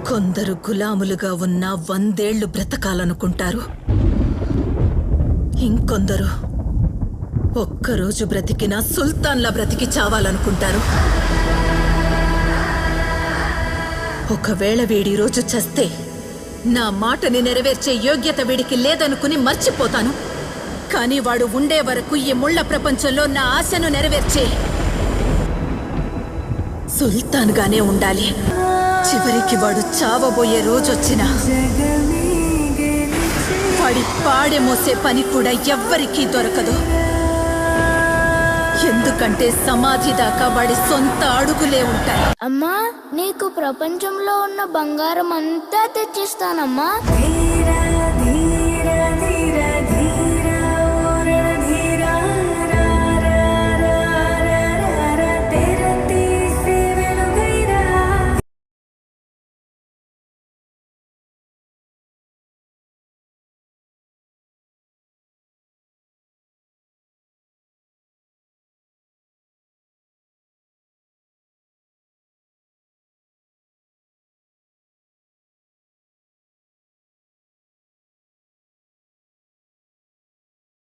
కొందరు గులాములుగా ఉన్న 100 ఏళ్లు బ్రతకాలనుకుంటారు. ఇంకొందరు ఒక్కరోజు బ్రతికినా సుల్తాన్లా బ్రతికి చావాలనుకుంటారు. ఒకవేళ వీడి రోజు చస్తే నా మాటని నెరవేర్చే యోగ్యత వీడికి లేదనుకుని మర్చిపోతాను. కానీ వాడు ఉండే వరకు ఈ ముళ్ళ ప్రపంచంలో నా ఆశను నెరవేర్చే సుల్తాన్గానే ఉండాలి. చివరికి వాడు చావబోయే రోజొచ్చినా వాడి పాడె మోసే పని కూడా ఎవ్వరికీ దొరకదు. ఎందుకంటే సమాధి దాకా వాడి సొంత అడుగులే ఉంటాయి. అమ్మా, నీకు ప్రపంచంలో ఉన్న బంగారం అంతా తెచ్చిస్తానమ్మా.